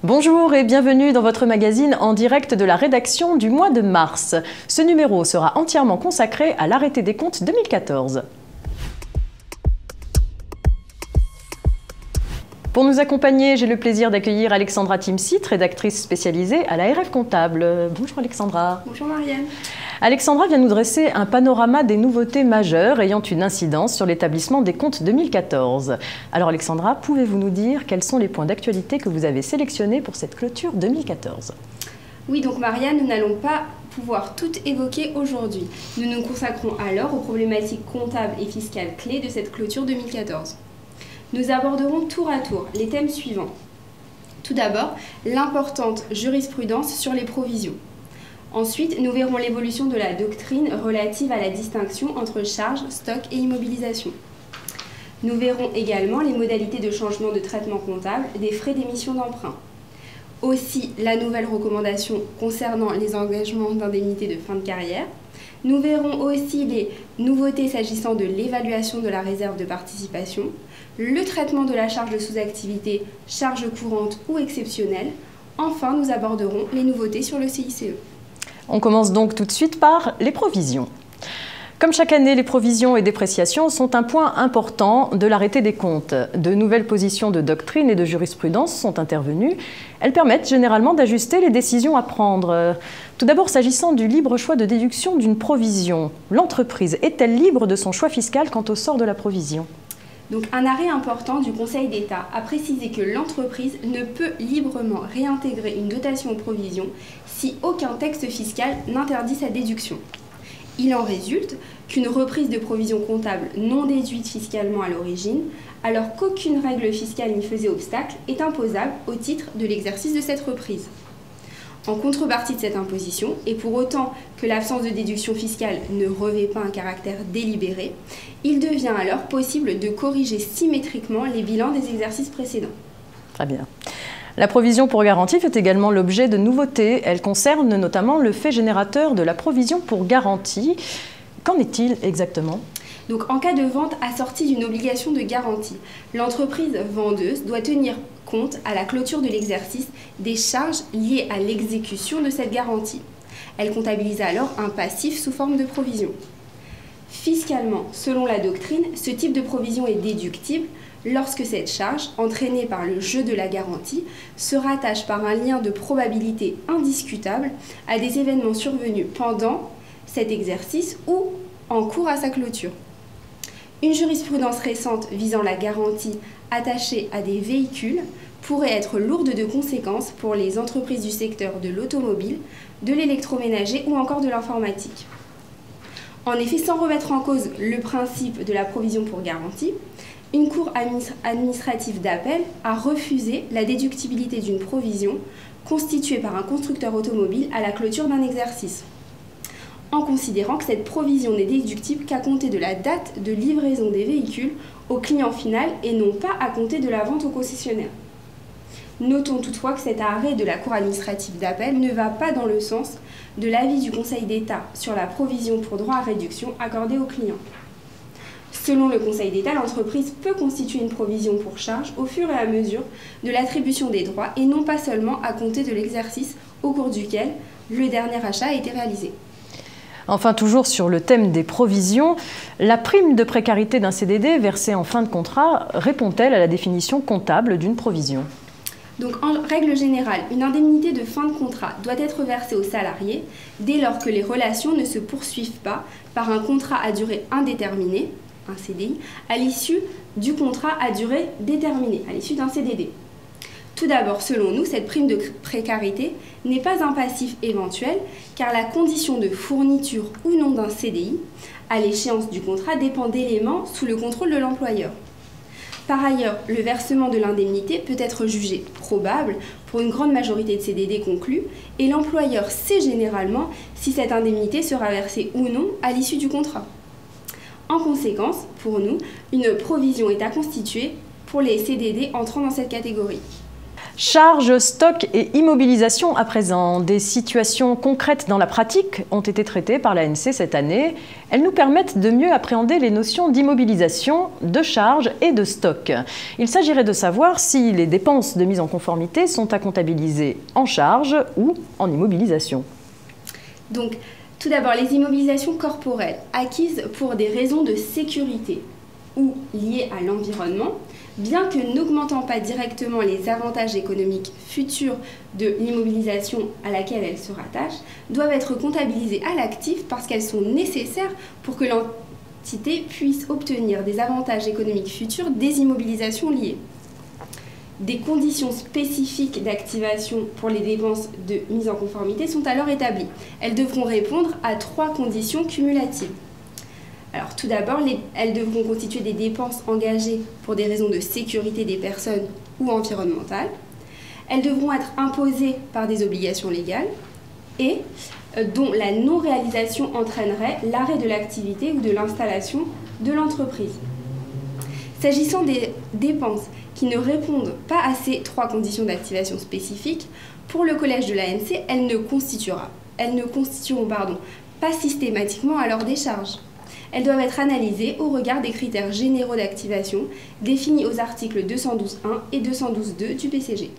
Bonjour et bienvenue dans votre magazine en direct de la rédaction du mois de mars. Ce numéro sera entièrement consacré à l'arrêté des comptes 2014. Pour nous accompagner, j'ai le plaisir d'accueillir Alexandra Timsit, rédactrice spécialisée à la RF Comptable. Bonjour Alexandra. Bonjour Marianne. Alexandra vient nous dresser un panorama des nouveautés majeures ayant une incidence sur l'établissement des comptes 2014. Alors Alexandra, pouvez-vous nous dire quels sont les points d'actualité que vous avez sélectionnés pour cette clôture 2014 ? Oui, donc Marianne, nous n'allons pas pouvoir tout évoquer aujourd'hui. Nous nous consacrons alors aux problématiques comptables et fiscales clés de cette clôture 2014. Nous aborderons tour à tour les thèmes suivants. Tout d'abord, l'importante jurisprudence sur les provisions. Ensuite, nous verrons l'évolution de la doctrine relative à la distinction entre charges, stock et immobilisation. Nous verrons également les modalités de changement de traitement comptable des frais d'émission d'emprunt. Aussi, la nouvelle recommandation concernant les engagements d'indemnité de fin de carrière. Nous verrons aussi les nouveautés s'agissant de l'évaluation de la réserve de participation, le traitement de la charge de sous-activité, charge courante ou exceptionnelle. Enfin, nous aborderons les nouveautés sur le CICE. On commence donc tout de suite par les provisions. Comme chaque année, les provisions et dépréciations sont un point important de l'arrêté des comptes. De nouvelles positions de doctrine et de jurisprudence sont intervenues. Elles permettent généralement d'ajuster les décisions à prendre. Tout d'abord, s'agissant du libre choix de déduction d'une provision, l'entreprise est-elle libre de son choix fiscal quant au sort de la provision ? Donc, un arrêt important du Conseil d'État a précisé que l'entreprise ne peut librement réintégrer une dotation aux provisions si aucun texte fiscal n'interdit sa déduction. Il en résulte qu'une reprise de provision comptable non déduite fiscalement à l'origine, alors qu'aucune règle fiscale n'y faisait obstacle, est imposable au titre de l'exercice de cette reprise. En contrepartie de cette imposition, et pour autant que l'absence de déduction fiscale ne revêt pas un caractère délibéré, il devient alors possible de corriger symétriquement les bilans des exercices précédents. Très bien. La provision pour garantie fait également l'objet de nouveautés. Elle concerne notamment le fait générateur de la provision pour garantie. Qu'en est-il exactement ? Donc, en cas de vente assortie d'une obligation de garantie, l'entreprise vendeuse doit tenir compte à la clôture de l'exercice des charges liées à l'exécution de cette garantie. Elle comptabilise alors un passif sous forme de provision. Fiscalement, selon la doctrine, ce type de provision est déductible lorsque cette charge, entraînée par le jeu de la garantie, se rattache par un lien de probabilité indiscutable à des événements survenus pendant cet exercice ou en cours à sa clôture. Une jurisprudence récente visant la garantie attachée à des véhicules pourrait être lourde de conséquences pour les entreprises du secteur de l'automobile, de l'électroménager ou encore de l'informatique. En effet, sans remettre en cause le principe de la provision pour garantie, une cour administrative d'appel a refusé la déductibilité d'une provision constituée par un constructeur automobile à la clôture d'un exercice, en considérant que cette provision n'est déductible qu'à compter de la date de livraison des véhicules au client final et non pas à compter de la vente au concessionnaire. Notons toutefois que cet arrêt de la Cour administrative d'appel ne va pas dans le sens de l'avis du Conseil d'État sur la provision pour droit à réduction accordée aux clients. Selon le Conseil d'État, l'entreprise peut constituer une provision pour charge au fur et à mesure de l'attribution des droits et non pas seulement à compter de l'exercice au cours duquel le dernier achat a été réalisé. Enfin, toujours sur le thème des provisions, la prime de précarité d'un CDD versée en fin de contrat répond-elle à la définition comptable d'une provision ? Donc, en règle générale, une indemnité de fin de contrat doit être versée aux salariés dès lors que les relations ne se poursuivent pas par un contrat à durée indéterminée, un CDI, à l'issue du contrat à durée déterminée, à l'issue d'un CDD. Tout d'abord, selon nous, cette prime de précarité n'est pas un passif éventuel car la condition de fourniture ou non d'un CDI à l'échéance du contrat dépend d'éléments sous le contrôle de l'employeur. Par ailleurs, le versement de l'indemnité peut être jugé probable pour une grande majorité de CDD conclus et l'employeur sait généralement si cette indemnité sera versée ou non à l'issue du contrat. En conséquence, pour nous, une provision est à constituer pour les CDD entrant dans cette catégorie. Charges, stock et immobilisation à présent. Des situations concrètes dans la pratique ont été traitées par l'ANC cette année. Elles nous permettent de mieux appréhender les notions d'immobilisation, de charge et de stock. Il s'agirait de savoir si les dépenses de mise en conformité sont à comptabiliser en charge ou en immobilisation. Donc, tout d'abord, les immobilisations corporelles acquises pour des raisons de sécurité ou liées à l'environnement, bien que n'augmentant pas directement les avantages économiques futurs de l'immobilisation à laquelle elles se rattachent, doivent être comptabilisées à l'actif parce qu'elles sont nécessaires pour que l'entité puisse obtenir des avantages économiques futurs des immobilisations liées. Des conditions spécifiques d'activation pour les dépenses de mise en conformité sont alors établies. Elles devront répondre à 3 conditions cumulatives. Alors, tout d'abord, elles devront constituer des dépenses engagées pour des raisons de sécurité des personnes ou environnementales. Elles devront être imposées par des obligations légales et dont la non-réalisation entraînerait l'arrêt de l'activité ou de l'installation de l'entreprise. S'agissant des dépenses qui ne répondent pas à ces 3 conditions d'activation spécifiques, pour le collège de l'ANC, elles ne constitueront pas systématiquement alors des charges. Elles doivent être analysées au regard des critères généraux d'activation définis aux articles 212.1 et 212.2 du PCG.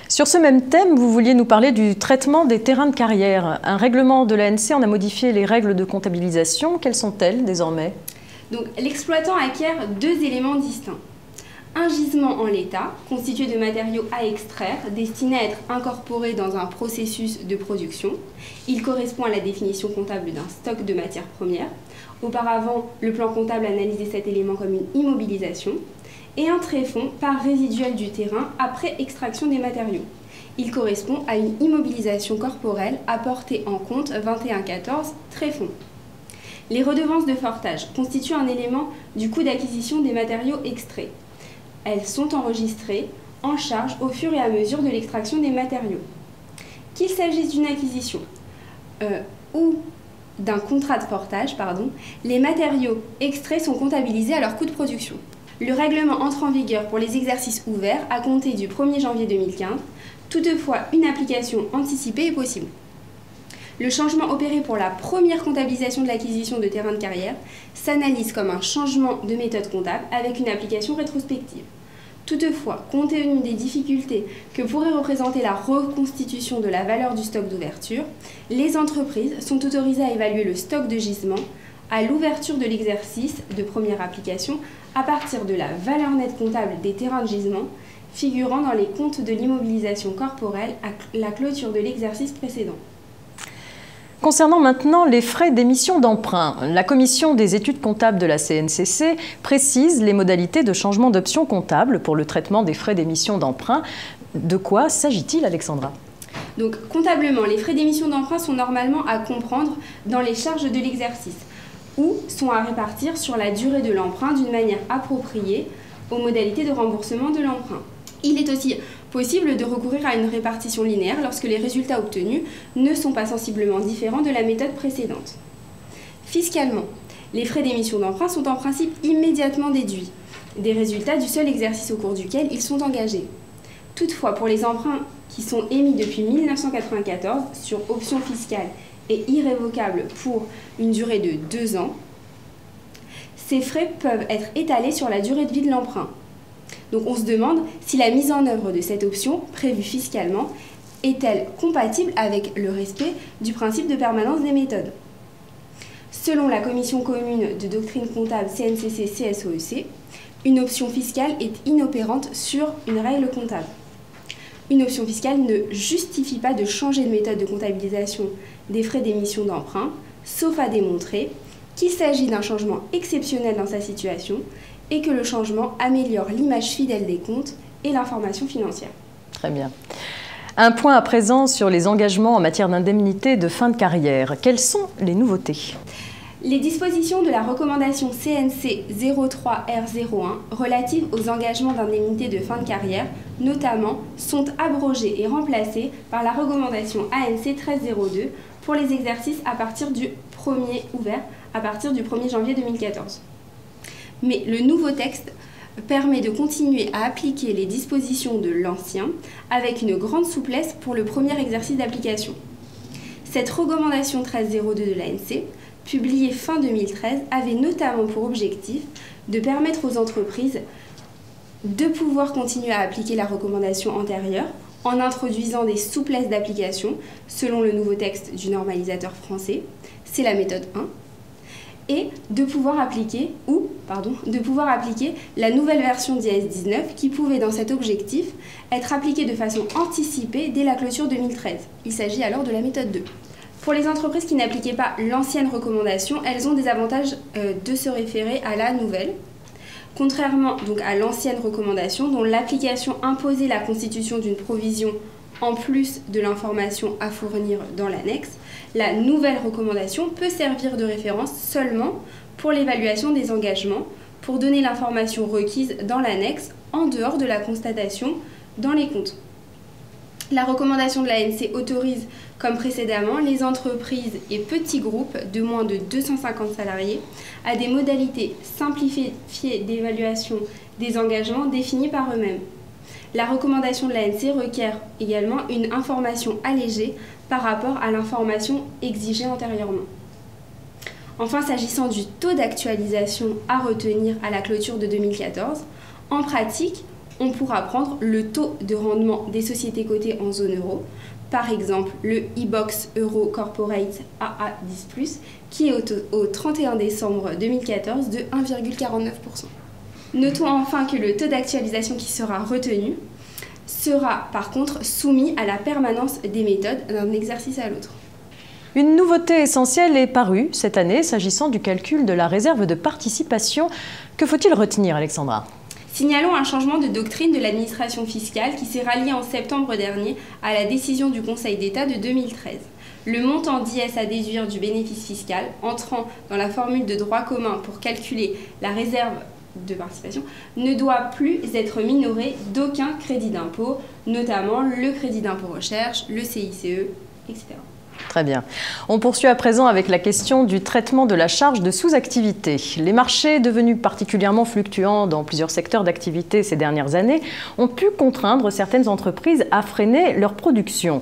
Sur ce même thème, vous vouliez nous parler du traitement des terrains de carrière. Un règlement de l'ANC en a modifié les règles de comptabilisation. Quelles sont-elles désormais? Donc, l'exploitant acquiert 2 éléments distincts. Un gisement en l'état, constitué de matériaux à extraire, destinés à être incorporés dans un processus de production. Il correspond à la définition comptable d'un stock de matières premières. Auparavant, le plan comptable analysait cet élément comme une immobilisation. Et un tréfonds, part résiduelle du terrain après extraction des matériaux. Il correspond à une immobilisation corporelle apportée en compte 2114 tréfonds. Les redevances de fortage constituent un élément du coût d'acquisition des matériaux extraits. Elles sont enregistrées en charge au fur et à mesure de l'extraction des matériaux. Qu'il s'agisse d'une acquisition ou d'un contrat de fortage, les matériaux extraits sont comptabilisés à leur coût de production. Le règlement entre en vigueur pour les exercices ouverts à compter du 1er janvier 2015. Toutefois, une application anticipée est possible. Le changement opéré pour la première comptabilisation de l'acquisition de terrains de carrière s'analyse comme un changement de méthode comptable avec une application rétrospective. Toutefois, compte tenu des difficultés que pourrait représenter la reconstitution de la valeur du stock d'ouverture, les entreprises sont autorisées à évaluer le stock de gisement à l'ouverture de l'exercice de première application à partir de la valeur nette comptable des terrains de gisement figurant dans les comptes de l'immobilisation corporelle à la clôture de l'exercice précédent. Concernant maintenant les frais d'émission d'emprunt, la commission des études comptables de la CNCC précise les modalités de changement d'option comptable pour le traitement des frais d'émission d'emprunt. De quoi s'agit-il, Alexandra? Donc, comptablement, les frais d'émission d'emprunt sont normalement à comprendre dans les charges de l'exercice ou sont à répartir sur la durée de l'emprunt d'une manière appropriée aux modalités de remboursement de l'emprunt. Il est aussi possible de recourir à une répartition linéaire lorsque les résultats obtenus ne sont pas sensiblement différents de la méthode précédente. Fiscalement, les frais d'émission d'emprunt sont en principe immédiatement déduits des résultats du seul exercice au cours duquel ils sont engagés. Toutefois, pour les emprunts qui sont émis depuis 1994 sur option fiscale et irrévocable pour une durée de 2 ans, ces frais peuvent être étalés sur la durée de vie de l'emprunt. Donc on se demande si la mise en œuvre de cette option, prévue fiscalement, est-elle compatible avec le respect du principe de permanence des méthodes. Selon la commission commune de doctrine comptable CNCC-CSOEC, une option fiscale est inopérante sur une règle comptable. Une option fiscale ne justifie pas de changer de méthode de comptabilisation des frais d'émission d'emprunt, sauf à démontrer qu'il s'agit d'un changement exceptionnel dans sa situation et que le changement améliore l'image fidèle des comptes et l'information financière. Très bien. Un point à présent sur les engagements en matière d'indemnité de fin de carrière. Quelles sont les nouveautés? Les dispositions de la recommandation CNC 03R01 relatives aux engagements d'indemnité de fin de carrière, notamment, sont abrogées et remplacées par la recommandation ANC 1302 pour les exercices à partir du 1er janvier 2014. Mais le nouveau texte permet de continuer à appliquer les dispositions de l'ancien avec une grande souplesse pour le premier exercice d'application. Cette recommandation 13.02 de l'ANC, publiée fin 2013, avait notamment pour objectif de permettre aux entreprises de pouvoir continuer à appliquer la recommandation antérieure en introduisant des souplesses d'application selon le nouveau texte du normalisateur français, c'est la méthode 1, et de pouvoir appliquer la nouvelle version d'IAS 19 qui pouvait dans cet objectif être appliquée de façon anticipée dès la clôture 2013. Il s'agit alors de la méthode 2. Pour les entreprises qui n'appliquaient pas l'ancienne recommandation, elles ont des avantages de se référer à la nouvelle. Contrairement donc à l'ancienne recommandation dont l'application imposait la constitution d'une provision en plus de l'information à fournir dans l'annexe, la nouvelle recommandation peut servir de référence seulement pour l'évaluation des engagements, pour donner l'information requise dans l'annexe en dehors de la constatation dans les comptes. La recommandation de l'ANC autorise, comme précédemment, les entreprises et petits groupes de moins de 250 salariés à des modalités simplifiées d'évaluation des engagements définis par eux-mêmes. La recommandation de l'ANC requiert également une information allégée par rapport à l'information exigée antérieurement. Enfin, s'agissant du taux d'actualisation à retenir à la clôture de 2014, en pratique, on pourra prendre le taux de rendement des sociétés cotées en zone euro, par exemple le iBoxx Euro Corporate AA10+, qui est au 31 décembre 2014 de 1,49%. Notons enfin que le taux d'actualisation qui sera retenu sera par contre soumis à la permanence des méthodes d'un exercice à l'autre. Une nouveauté essentielle est parue cette année s'agissant du calcul de la réserve de participation. Que faut-il retenir, Alexandra ? Signalons un changement de doctrine de l'administration fiscale qui s'est rallié en septembre dernier à la décision du Conseil d'État de 2013. Le montant d'IS à déduire du bénéfice fiscal entrant dans la formule de droit commun pour calculer la réserve de participation ne doit plus être minoré d'aucun crédit d'impôt, notamment le crédit d'impôt recherche, le CICE, etc. Très bien. On poursuit à présent avec la question du traitement de la charge de sous-activité. Les marchés, devenus particulièrement fluctuants dans plusieurs secteurs d'activité ces dernières années, ont pu contraindre certaines entreprises à freiner leur production.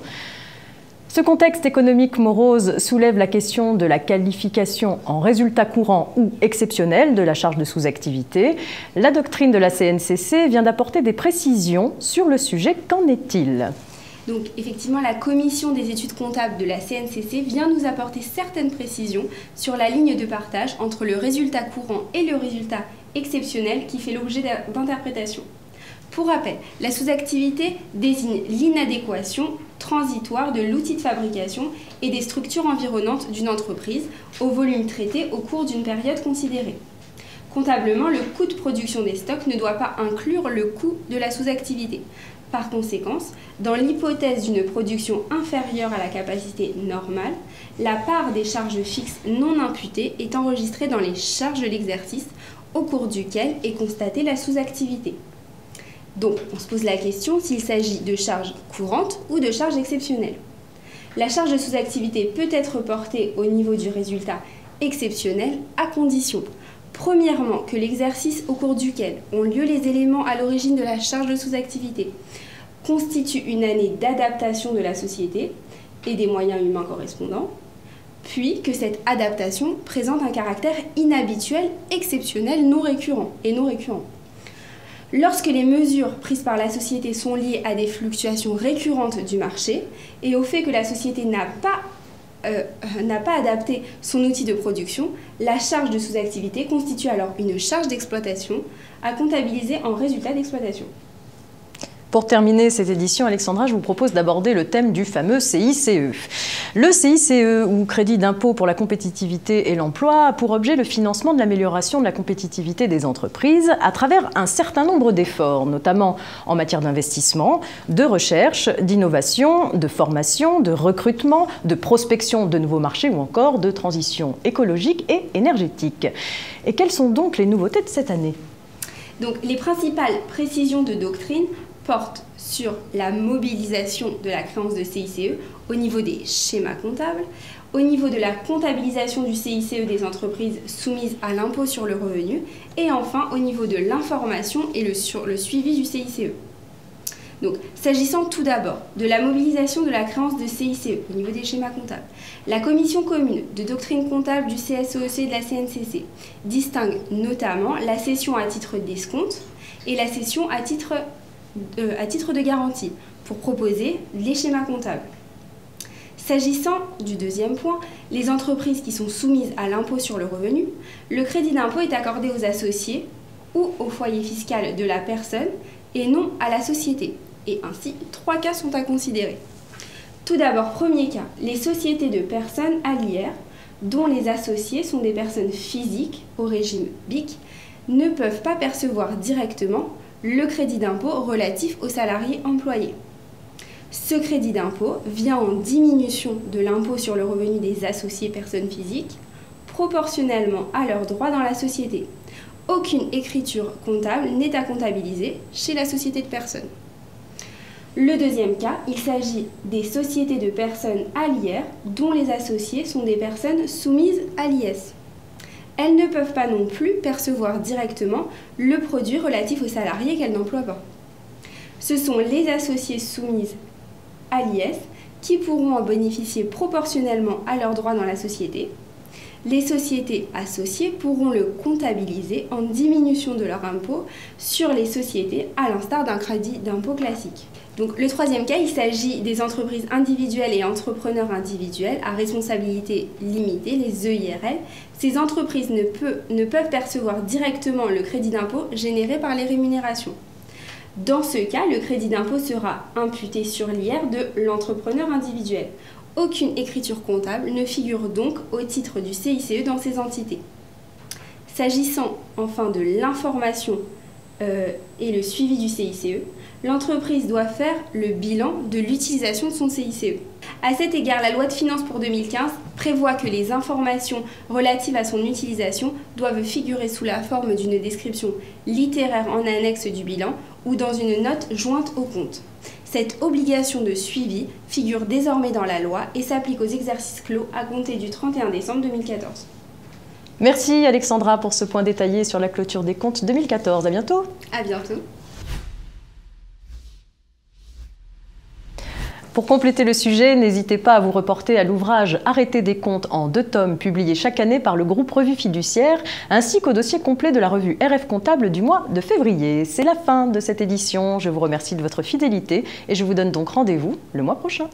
Ce contexte économique morose soulève la question de la qualification en résultat courant ou exceptionnel de la charge de sous-activité. La doctrine de la CNCC vient d'apporter des précisions sur le sujet. Qu'en est-il ? Donc effectivement, la commission des études comptables de la CNCC vient nous apporter certaines précisions sur la ligne de partage entre le résultat courant et le résultat exceptionnel qui fait l'objet d'interprétation. Pour rappel, la sous-activité désigne l'inadéquation transitoire de l'outil de fabrication et des structures environnantes d'une entreprise au volume traité au cours d'une période considérée. Comptablement, le coût de production des stocks ne doit pas inclure le coût de la sous-activité. Par conséquent, dans l'hypothèse d'une production inférieure à la capacité normale, la part des charges fixes non imputées est enregistrée dans les charges de l'exercice au cours duquel est constatée la sous-activité. Donc, on se pose la question s'il s'agit de charges courantes ou de charges exceptionnelles. La charge de sous-activité peut être portée au niveau du résultat exceptionnel à condition, premièrement, que l'exercice au cours duquel ont lieu les éléments à l'origine de la charge de sous-activité constitue une année d'adaptation de la société et des moyens humains correspondants, puis que cette adaptation présente un caractère inhabituel, exceptionnel, non récurrent. Lorsque les mesures prises par la société sont liées à des fluctuations récurrentes du marché et au fait que la société n'a pas adapté son outil de production, la charge de sous-activité constitue alors une charge d'exploitation à comptabiliser en résultat d'exploitation. Pour terminer cette édition, Alexandra, je vous propose d'aborder le thème du fameux CICE. Le CICE, ou Crédit d'impôt pour la compétitivité et l'emploi, a pour objet le financement de l'amélioration de la compétitivité des entreprises à travers un certain nombre d'efforts, notamment en matière d'investissement, de recherche, d'innovation, de formation, de recrutement, de prospection de nouveaux marchés ou encore de transition écologique et énergétique. Et quelles sont donc les nouveautés de cette année ? Donc, les principales précisions de doctrine portent sur la mobilisation de la créance de CICE au niveau des schémas comptables, au niveau de la comptabilisation du CICE des entreprises soumises à l'impôt sur le revenu, et enfin au niveau de l'information et le suivi du CICE. Donc, s'agissant tout d'abord de la mobilisation de la créance de CICE au niveau des schémas comptables, la commission commune de doctrine comptable du CSEEC et de la CNCC distingue notamment la cession à titre d'escompte et la cession à titre de garantie pour proposer les schémas comptables. S'agissant du deuxième point, les entreprises qui sont soumises à l'impôt sur le revenu, le crédit d'impôt est accordé aux associés ou au foyer fiscal de la personne et non à la société. Et ainsi, 3 cas sont à considérer. Tout d'abord, premier cas, les sociétés de personnes à l'IR, dont les associés sont des personnes physiques au régime BIC, ne peuvent pas percevoir directement le crédit d'impôt relatif aux salariés employés. Ce crédit d'impôt vient en diminution de l'impôt sur le revenu des associés personnes physiques, proportionnellement à leurs droits dans la société. Aucune écriture comptable n'est à comptabiliser chez la société de personnes. Le deuxième cas, il s'agit des sociétés de personnes à l'IR dont les associés sont des personnes soumises à l'IS. Elles ne peuvent pas non plus percevoir directement le produit relatif aux salariés qu'elles n'emploient pas. Ce sont les associés soumises à l'IS qui pourront en bénéficier proportionnellement à leurs droits dans la société. Les sociétés associées pourront le comptabiliser en diminution de leur impôt sur les sociétés, à l'instar d'un crédit d'impôt classique. Donc, le troisième cas, il s'agit des entreprises individuelles et entrepreneurs individuels à responsabilité limitée, les EIRL. Ces entreprises ne peuvent percevoir directement le crédit d'impôt généré par les rémunérations. Dans ce cas, le crédit d'impôt sera imputé sur l'IR de l'entrepreneur individuel. Aucune écriture comptable ne figure donc au titre du CICE dans ces entités. S'agissant enfin de l'information et le suivi du CICE, l'entreprise doit faire le bilan de l'utilisation de son CICE. À cet égard, la loi de finances pour 2015 prévoit que les informations relatives à son utilisation doivent figurer sous la forme d'une description littéraire en annexe du bilan ou dans une note jointe au compte. Cette obligation de suivi figure désormais dans la loi et s'applique aux exercices clos à compter du 31 décembre 2014. Merci Alexandra pour ce point détaillé sur la clôture des comptes 2014. À bientôt. À bientôt. Pour compléter le sujet, n'hésitez pas à vous reporter à l'ouvrage Arrêté des comptes en 2 tomes publié chaque année par le groupe Revue Fiduciaire, ainsi qu'au dossier complet de la revue RF Comptable du mois de février. C'est la fin de cette édition. Je vous remercie de votre fidélité et je vous donne donc rendez-vous le mois prochain.